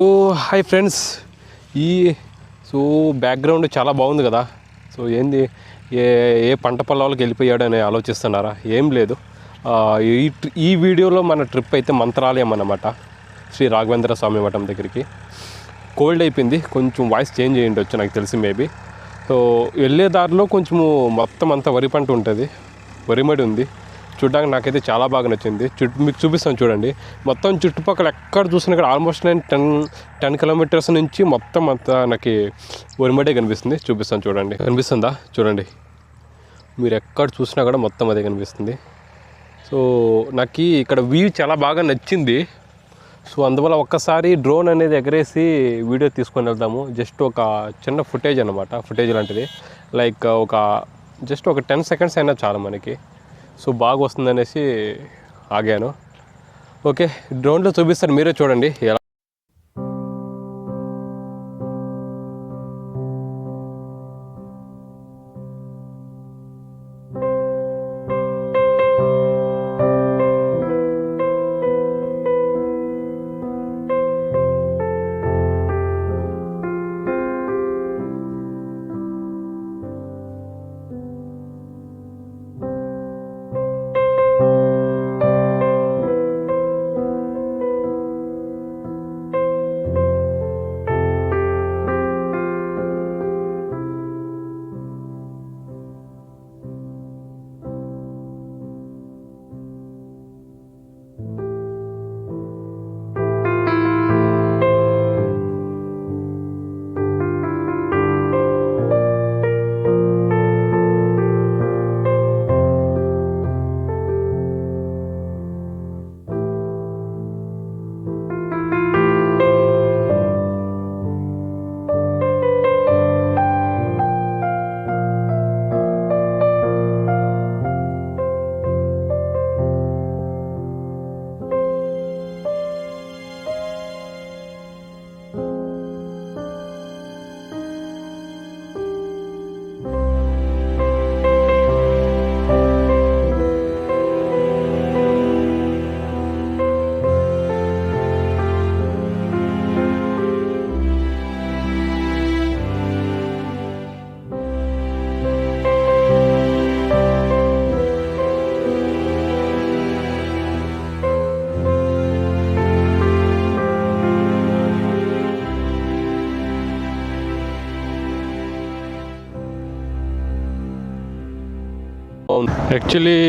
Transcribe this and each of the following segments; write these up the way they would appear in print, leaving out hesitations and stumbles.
ఓ hi friends. ఈ so background చాలా బాగుంది కదా. సో ఏంది ఏ ఏ పంట పొలాలకు వెళ్ళిపోయాడు అని ఆలోచిస్తున్నారా? ఏం లేదు, ఈ వీడియోలో మన ట్రిప్ అయితే మంత్రాలయం అన్నమాట. శ్రీ రాఘవేంద్ర స్వామి మఠం దగ్గరికి. కోల్డ్ అయిపోయింది, కొంచెం వాయిస్ చేంజ్ అయ్యి ఉండొచ్చు నాకు తెలిసి మేబీ. సో వెళ్ళే దారిలో కొంచెము మొత్తం అంతా వరి పంట ఉంటుంది, వరిమడి ఉంది. చూడడానికి నాకైతే చాలా బాగా నచ్చింది. మీకు చూపిస్తాను చూడండి. మొత్తం చుట్టుపక్కల ఎక్కడ చూసినా ఇక్కడ ఆల్మోస్ట్ నేను 10 కిలోమీటర్స్ నుంచి మొత్తం అంతా నాకు వరిమడే కనిపిస్తుంది. చూపిస్తాను చూడండి. కనిపిస్తుందా? చూడండి, మీరు ఎక్కడ చూసినా కూడా మొత్తం అదే కనిపిస్తుంది. సో నాకు ఇక్కడ వ్యూ చాలా బాగా నచ్చింది. సో అందువల్ల ఒక్కసారి డ్రోన్ అనేది ఎగరేసి వీడియో తీసుకొని వెళ్దాము. జస్ట్ ఒక చిన్న ఫుటేజ్ అనమాట, ఫుటేజ్ లాంటిది. లైక్ జస్ట్ ఒక 10 సెకండ్స్ అయినా చాలు మనకి. సో బాగా వస్తుందనేసి ఆగాను. ఓకే, డ్రోన్లో చూపిస్తాను, మీరే చూడండి ఎలా. యాక్చువల్లీ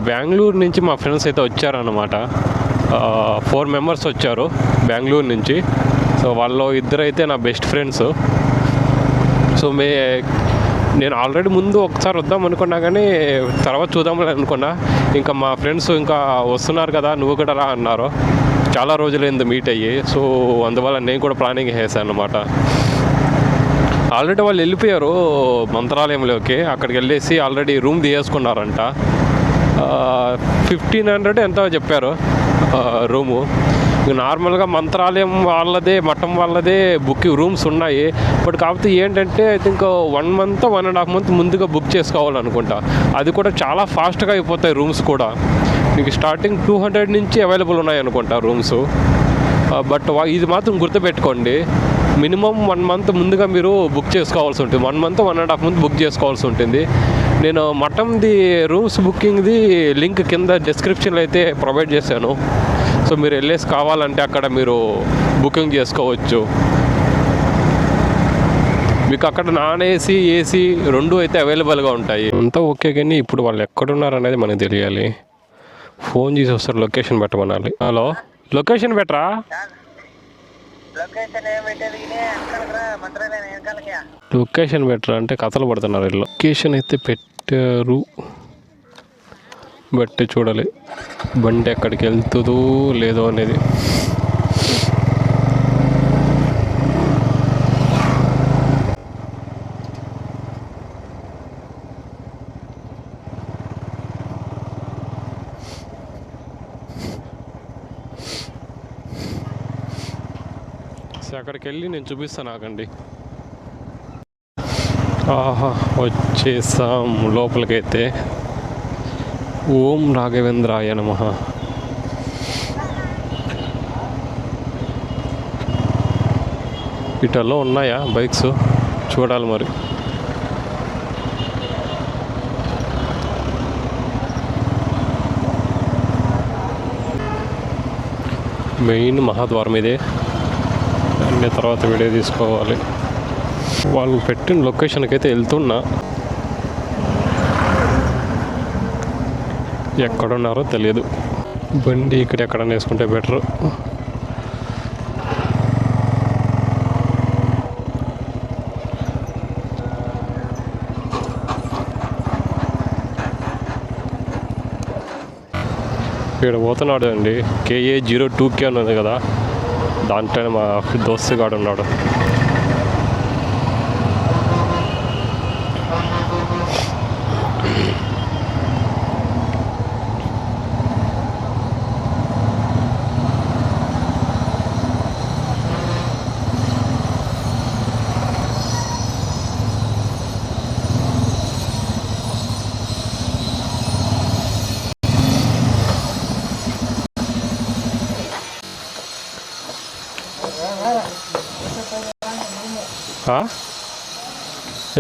బెంగళూరు నుంచి మా ఫ్రెండ్స్ అయితే వచ్చారన్నమాట. 4 మెంబర్స్ వచ్చారు బెంగళూరు నుంచి. సో వాళ్ళు ఇద్దరైతే నా బెస్ట్ ఫ్రెండ్స్. సో నేను ఆల్రెడీ ముందు ఒకసారి వద్దాం అనుకున్నా, కానీ తర్వాత చూద్దామని అనుకున్నా. ఇంకా మా ఫ్రెండ్స్ ఇంకా వస్తున్నారు కదా, నువ్వు కూడా రా అన్నారు. చాలా రోజులైంది మీట్ అయ్యి. సో అందువల్ల నేను కూడా ప్లానింగ్ చేశాను అన్నమాట. ఆల్రెడీ వాళ్ళు వెళ్ళిపోయారు మంత్రాలయంలోకి. అక్కడికి వెళ్ళేసి ఆల్రెడీ రూమ్ తీసుకున్నారంట. 1500 ఎంతో చెప్పారు రూము. నార్మల్గా మంత్రాలయం వాళ్ళదే, మఠం వాళ్ళదే బుకింగ్ రూమ్స్ ఉన్నాయి. బట్ కాకపోతే ఏంటంటే ఐ థింక్ 1 మంత్ 1.5 మంత్ ముందుగా బుక్ చేసుకోవాలనుకుంటా. అది కూడా చాలా ఫాస్ట్గా అయిపోతాయి రూమ్స్ కూడా. మీకు స్టార్టింగ్ 200 నుంచి అవైలబుల్ ఉన్నాయి అనుకుంటా రూమ్స్. బట్ ఇది మాత్రం గుర్తుపెట్టుకోండి, మినిమం 1 మంత్ ముందుగా మీరు బుక్ చేసుకోవాల్సి ఉంటుంది. 1 మంత్ 1.5 మంత్ బుక్ చేసుకోవాల్సి ఉంటుంది. నేను మఠంది రూమ్స్ బుకింగ్ది లింక్ కింద డిస్క్రిప్షన్లో అయితే ప్రొవైడ్ చేశాను. సో మీరు వెళ్ళేసి కావాలంటే అక్కడ మీరు బుకింగ్ చేసుకోవచ్చు. మీకు అక్కడ నాన్ ఏసీ, ఏసీ 2 అయితే అవైలబుల్గా ఉంటాయి. అంతా ఓకే, కానీ ఇప్పుడు వాళ్ళు ఎక్కడున్నారు అనేది మనకు తెలియాలి. ఫోన్ చేసి వస్తారు, లొకేషన్ పెట్టమనాలి. హలో, లొకేషన్ పెట్టరా? లొకేషన్ పెట్టరా అంటే కథలు పడుతున్నారు. లొకేషన్ అయితే పెట్టారు, బట్టి చూడాలి బండి ఎక్కడికి వెళ్తుందో లేదో అనేది. అక్కడికి వెళ్ళి నేను చూపిస్తాను, ఆగండి. ఆహా, వచ్చేసాం లోపలికైతే. ఓం రాఘవేంద్రాయ నమః. వీటిల్లో ఉన్నాయా బైక్స్ చూడాలి మరి. మెయిన్ మహాద్వారం ఇదే. అన్ని తర్వాత వీడియో తీసుకోవాలి. వాళ్ళు పెట్టిన లొకేషన్కి అయితే వెళ్తున్నా, ఎక్కడున్నారో తెలియదు. బండి ఇక్కడ ఎక్కడన్నా వేసుకుంటే బెటరు. ఇక్కడ పోతున్నాడు అండి, KA02K ఉన్నది కదా, దాంట్లో మా దోస్తు గాడు ఉన్నాడు.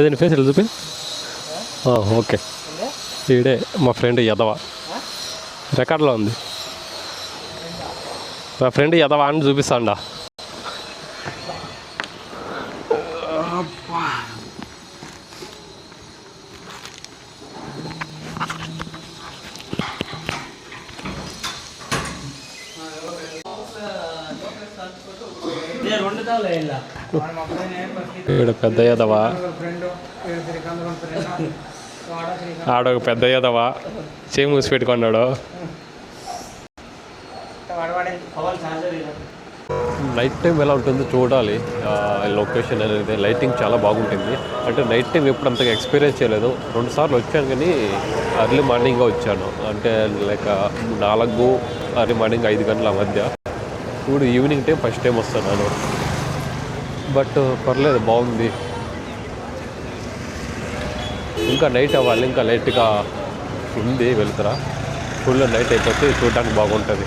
ఏదైనా ఫేస్ ఎలా చూపి. ఓకే, ఈడే మా ఫ్రెండ్ యదవ, రికార్డులో ఉంది. మా ఫ్రెండ్ యదవ అని చూపిస్తాండా. ఈడ పెద్ద యదవా, ఆడొక పెద్ద యదవా చేయి మూసి పెట్టుకున్నాడు. నైట్ టైం ఎలా ఉంటుందో చూడాలి. లొకేషన్ అనేది లైటింగ్ చాలా బాగుంటుంది. అంటే నైట్ టైం ఎప్పుడు అంతగా ఎక్స్పీరియన్స్ చేయలేదు. 2 సార్లు వచ్చాను కానీ అర్లీ మార్నింగ్గా వచ్చాను. అంటే లైక్ 4 అర్లీ మార్నింగ్ 5 గంటల మధ్య. ఇప్పుడు ఈవినింగ్ టైం ఫస్ట్ టైం వస్తున్నాను. బట్ పర్లేదు, బాగుంది. ఇంకా నైట్ అవ్వాలి, ఇంకా లైట్గా ఉంది వెళ్తురా. ఫుల్ నైట్ అయిపోతే చూడడానికి బాగుంటుంది.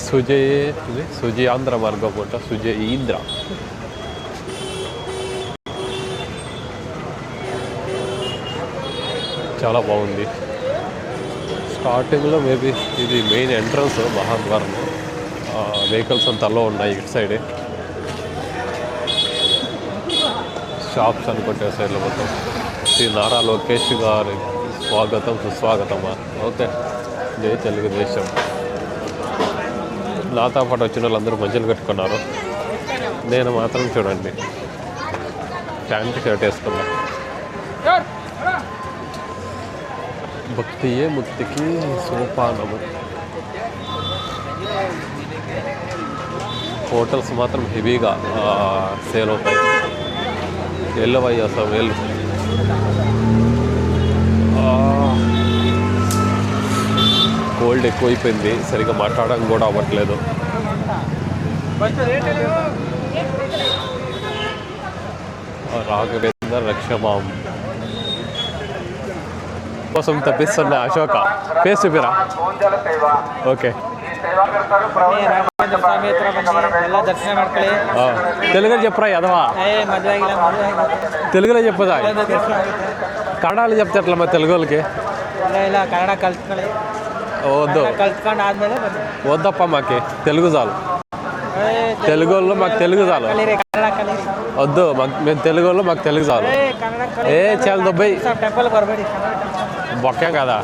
సుజయ ఆంధ్ర మార్గం అంట, సుజయీంద్ర. చాలా బాగుంది. స్టార్టింగ్లో మేబీ ఇది మెయిన్ ఎంట్రన్స్ మహాద్వారం. వెహికల్స్ అంతా అలా ఉన్నాయి ఇటు సైడే. షాప్స్ అనుకుంటే సైడ్లో మొత్తం. శ్రీ నారా లోకేష్ గారి స్వాగతం సుస్వాగతమా. ఓకే, జై తెలుగుదేశం. నాతో పాటు వచ్చిన వాళ్ళందరూ మంచిలు కట్టుకున్నారు. నేను మాత్రం చూడండి ప్యాంట్ షర్ట్ వేసుకున్నా. భక్తియే ముక్తికి సోపానము. హోటల్స్ మాత్రం హెవీగా సేల్ అవుతాయి. వెళ్ళవయ్య అసలు వెళ్ళు. కోల్డ్ ఎక్కువైపోయింది, సరిగ్గా మాట్లాడడం కూడా అవ్వట్లేదు. రాఘవేంద్ర రక్షమాం కోసం తప్పిస్తున్న అశోక ఫేస్ చూపిరా. ఓకే, తెలుగులో చెప్పరా యదవా, తెలుగులో చెప్పదా, కన్నడలో చెప్తే ఎట్లా మరి తెలుగు వాళ్ళకి. వద్దు వద్దప్ప, మాకి తెలుగు చాలు. తెలుగు వాళ్ళు మాకు తెలుగు చాలు. వద్దు, మేము తెలుగు వాళ్ళు మాకు తెలుగు చాలు. ఏ చాలా దుబ్బై బొక్కేం కదా.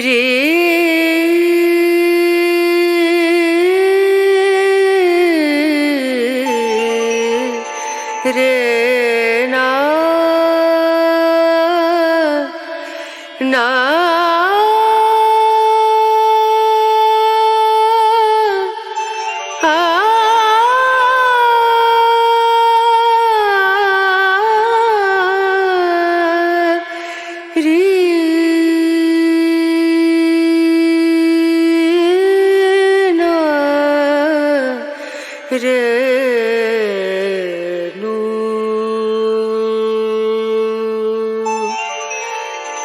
रे रे ना ना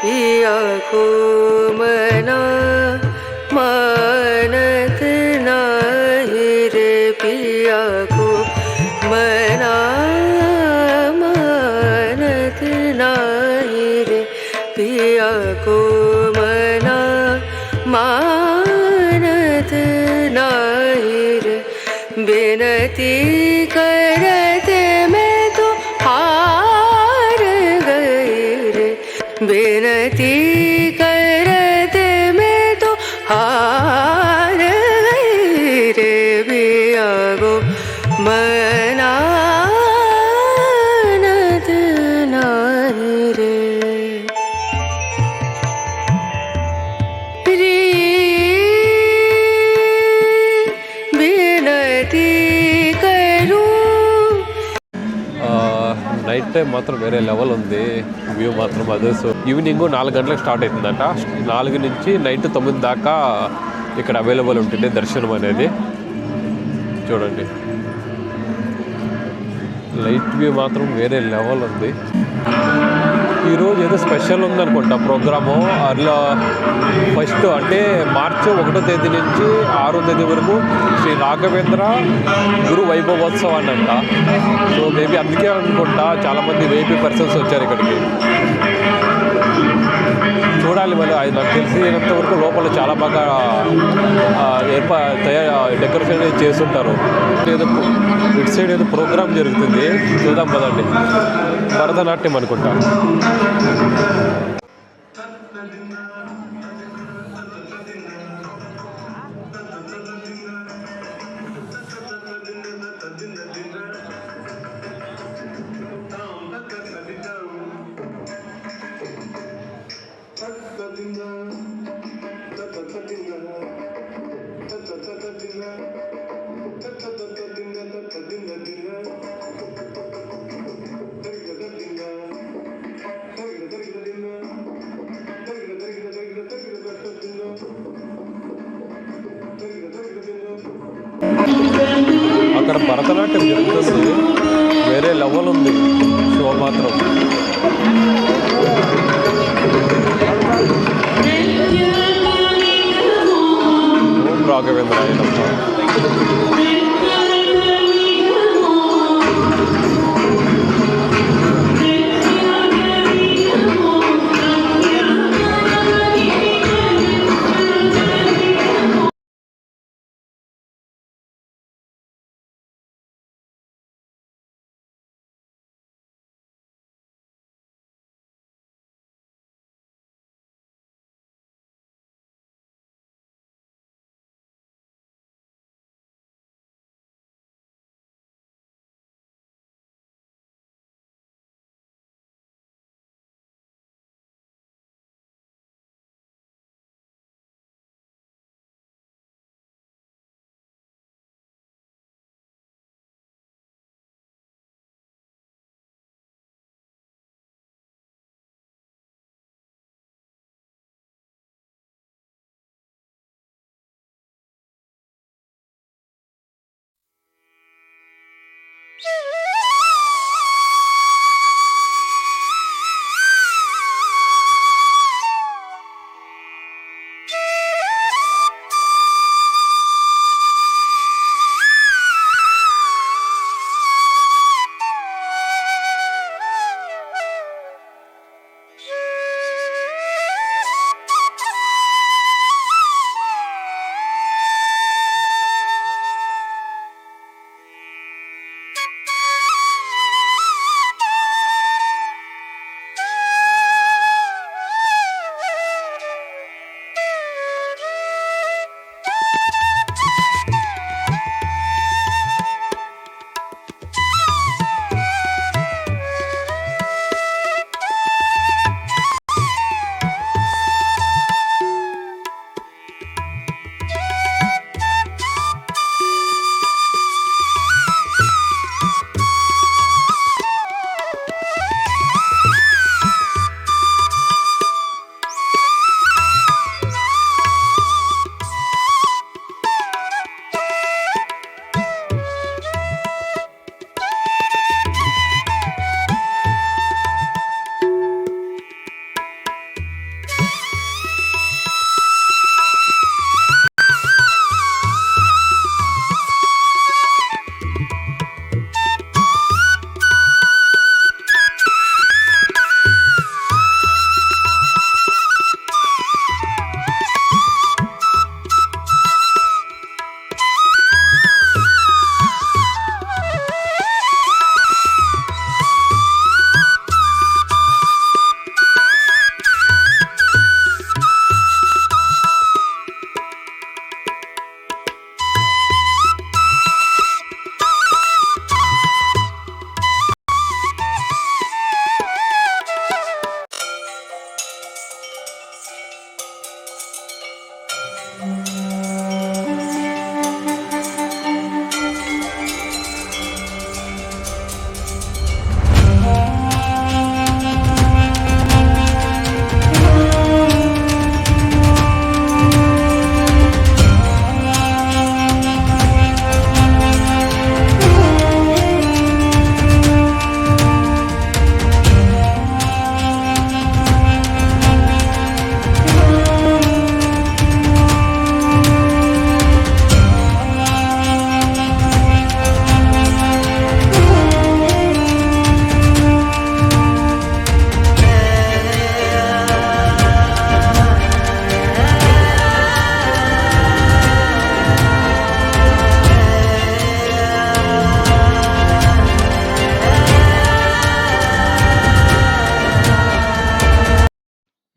पिया को मना मानत नाही रे पिया को मना मानत नाही रे पिया को मना मानत नाही रे बिनती करते मैं तो हार गई रे बिनती करते मैं तो हार गई रे पिया को मनानत नाही रे बिनती నైట్ టైం మాత్రం వేరే లెవెల్ ఉంది వ్యూ మాత్రం అదే. సో ఈవినింగ్ 4 గంటలకు స్టార్ట్ అవుతుందంట. 4 నుంచి నైట్ 9 దాకా ఇక్కడ అవైలబుల్ ఉంటుంది దర్శనం అనేది. చూడండి లైట్ వ్యూ మాత్రం వేరే లెవెల్ ఉంది. ఈరోజు ఏదో స్పెషల్ ఉందనుకుంటా ప్రోగ్రాము. అట్లా ఫస్ట్ అంటే మార్చి 1వ తేదీ నుంచి 6వ తేదీ వరకు శ్రీ రాఘవేంద్ర గురు వైభవోత్సవాన్ని అంట. సో మేబీ అందుకే అనుకుంటా చాలామంది వేపీ పర్సన్స్ వచ్చారు ఇక్కడికి. చూడాలి మరి. అది నాకు తెలిసినంతవరకు లోపల చాలా బాగా డెకరేషన్ చేస్తుంటారు. ఏదో ఇటు సైడ్ ఏదో ప్రోగ్రామ్ జరుగుతుంది, చూద్దాం పదండి. భరతనాట్యం అనుకుంటా. అక్కడ భరతనాట్యం జరుగుతుంది, వేరే లెవెల్ ఉంది షో మాత్రం. ఓం రాఘవేంద్ర.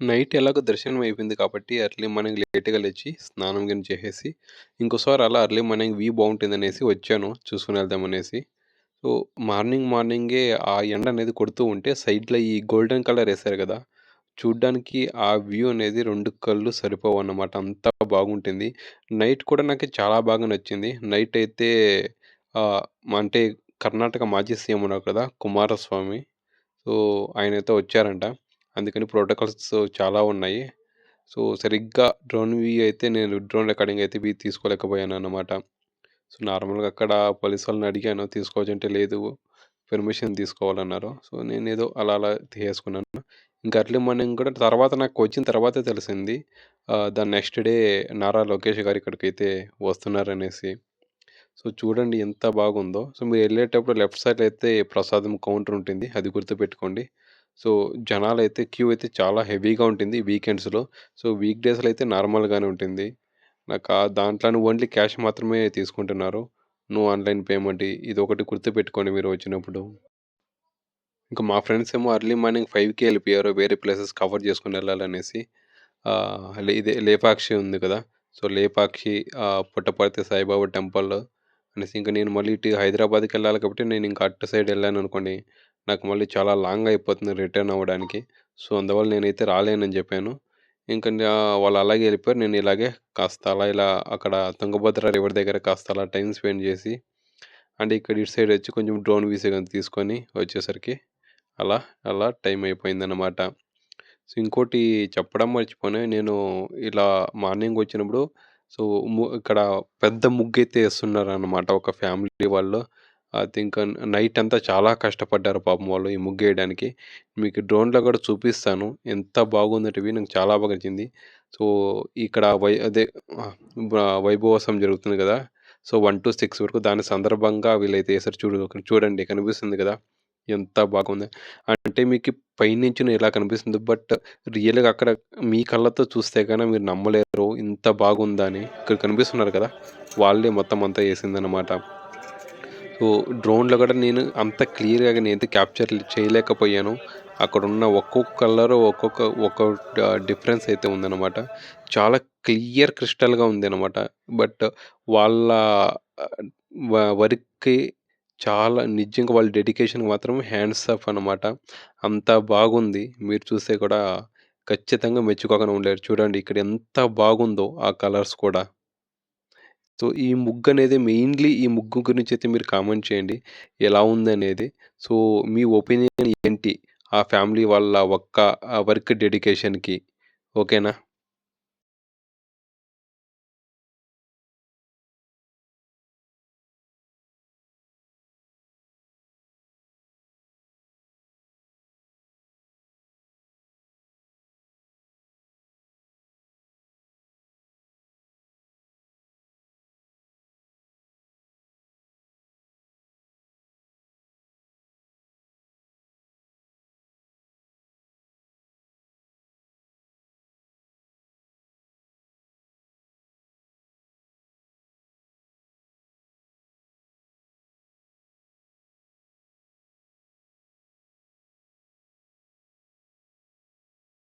నైట్ ఎలాగో దర్శనం అయిపోయింది కాబట్టి ఎర్లీ మార్నింగ్ లేట్‌గా లేచి స్నానం గిన చేసేసి, ఇంకోసారి అలా ఎర్లీ మార్నింగ్ వ్యూ బావుంటుందనేసి వచ్చాను చూసుకొని వెళ్దామనేసి. సో, మార్నింగే ఆ ఎండ అనేది కొడుతూ ఉంటే సైడ్‌లో ఈ గోల్డెన్ కలర్ ఎసారు గదా! చూడ్డానికి ఆ వ్యూ అనేది 2 కళ్ళు సరిపోవన్నమాట. అంత బాగుంటుంది. నైట్ కూడా నాకు చాలా బాగా నచ్చింది. నైట్ అయితే ఆహ్, అంటే కర్ణాటక మాజీ సీఎం ఉన్నారు కదా! కుమారస్వామి. సో, ఆయనైతే వచ్చారంట. అందుకని ప్రోటోకాల్స్ చాలా ఉన్నాయి. సో, సరిగ్గా డ్రోన్ వ్యూ అయితే నేను డ్రోన్ రికార్డింగ్ అయితే తీసుకోలేకపోయానన్నమాట. సో, నార్మల్‌గా అక్కడ పోలీస్ వాళ్ళని అడిగాను తీసుకోవచ్చంటే, లేదు పర్మిషన్ తీసుకోవాలన్నారు. సో, నేనేదో అలా తీసేసుకున్నాను. ఇంకా ఎర్లీ మార్నింగ్ కూడా తర్వాత నాకొచ్చిన తర్వాతే తెలిసింది. దాని నెక్స్ట్ డే నారా లోకేష్ గారు ఇక్కడికైతే వస్తున్నారనేసి. సో, చూడండి ఎంత బాగుందో. సో, మీరెళ్ళేటప్పుడు లెఫ్ట్ సైడ్‌లో అయితే ప్రసాదం కౌంటర్ ఉంటుంది. అది గుర్తుపెట్టుకోండి. సో, జనాలైతే క్యూ అయితే చాలా హెవీగా ఉంటుంది వీకెండ్స్‌లో. సో, వీక్ డేస్‌లో అయితే నార్మల్‌గానే ఉంటుంది. దాంట్లోని ఓన్లీ క్యాష్ మాత్రమే తీసుకుంటున్నారు. No online payment. ఇదొకటి గుర్తుపెట్టుకోండి మీరు వచ్చినప్పుడు. ఇంకా మా ఫ్రెండ్స్ ఏమో ఎర్లీ మార్నింగ్ 5కే ఎళ్ళిపోయారు. వేరే ప్లేసెస్ కవర్ చేసుకొని ఎళ్ళాలనేసి. ఇదే లేపాక్షి ఉంది కదా! సో, లేపాక్షి, పుట్టపర్తి సాయిబాబా టెంపుల్ అనేసి ఇంక నేను మళ్ళీ ఇటు హైదరాబాద్‌కెళ్ళాలి కాబట్టి నేను ఇంకా అటు సైడ్ ఎళ్ళాననుకోండి, నాకు మళ్ళీ చాలా లాంగ్ అయిపోతుంది రిటర్న్ అవ్వడానికి. సో, అందువల్ల నేనైతే రాలేనని చెప్పాను. ఇంక వాళ్ళు అలాగే ఎళ్ళిపోయారు. నేను ఇలాగే కాస్త అలా ఇలా అక్కడ తుంగభద్ర రివర్ దగ్గర కాస్త అలా టైమ్ స్పెండ్ చేసి, అంటే ఇక్కడ ఇటు సైడ్ వచ్చి కొంచెం డ్రోన్ వీసీ తీసుకొని వచ్చేసరికి అలా, అలా టైం అయిపోయిందనమాట. సో, ఇంకోటి చెప్పడం మర్చిపోయాను. నేను ఇలా మార్నింగ్ వచ్చినప్పుడు సో, ఇక్కడ పెద్ద ముగ్గైతే ఏస్తున్నారనమాట ఒక ఫ్యామిలీ వాళ్ళు. ఐ థింక్ నైట్ అంతా చాలా కష్టపడ్డారు పాపం వాళ్ళు ఈ ముగ్గేయడానికి. మీకు డ్రోన్‌లో కూడా చూపిస్తాను. ఎంత బాగుందంటే నాకు చాలా బాగా నచ్చింది. సో, ఇక్కడ అదే ఆహ్, వైభవోత్సవం జరుగుతుంది కదా! సో, 1-6 వరకు దాని సందర్భంగా వీళ్ళైతే ఏసారు చూడండి కనిపిస్తుంది కదా! ఎంత బాగుందో. అంటే మీకు పైనుంచి ఇలా కనిపిస్తుంది. బట్ రియల్‌గా అక్కడ మీ కళ్ళతో చూస్తే గాని మీరు నమ్మలేరు. ఇంత బాగుందా అని. ఇక్కడ కనిపిస్తున్నారు కదా! వాళ్ళే మొత్తం అంతా ఏసిందనమాట. సో, డ్రోన్‌లో కూడా నేను అంత క్లియర్‌గా నేనైతే క్యాప్చర్ చేయలేకపోయాను. అక్కడున్న ఒక్కొక్క కలరు డిఫరెన్స్ అయితే ఉందనమాట. చాలా క్రిస్టల్‌గా ఉందనమాట. బట్ వాళ్ళ ఆహ్, వర్క్‌కి చాలా నిజంగా వాళ్ళ డెడికేషన్‌కి మాత్రం హ్యాండ్స్ ఆఫ్ అనమాట. అంత బాగుంది. మీరు చూస్తే కూడా ఖచ్చితంగా మెచ్చుకోకుండా ఉండలేరు. చూడండి ఇక్కడ ఎంత బాగుందో ఆ కలర్స్ కూడా. సో, ఈ ముగ్గనేది మెయిన్‌లీ ఈ ముగ్గు గురించైతే మీరు కామెంట్ చేయండి. ఎలా ఉందనేది. సో, మీ ఒపీనియన్ ఏంటి? ఆ ఫ్యామిలీ వాళ్ళ వర్క్ డెడికేషన్‌కి. ఓకేనా?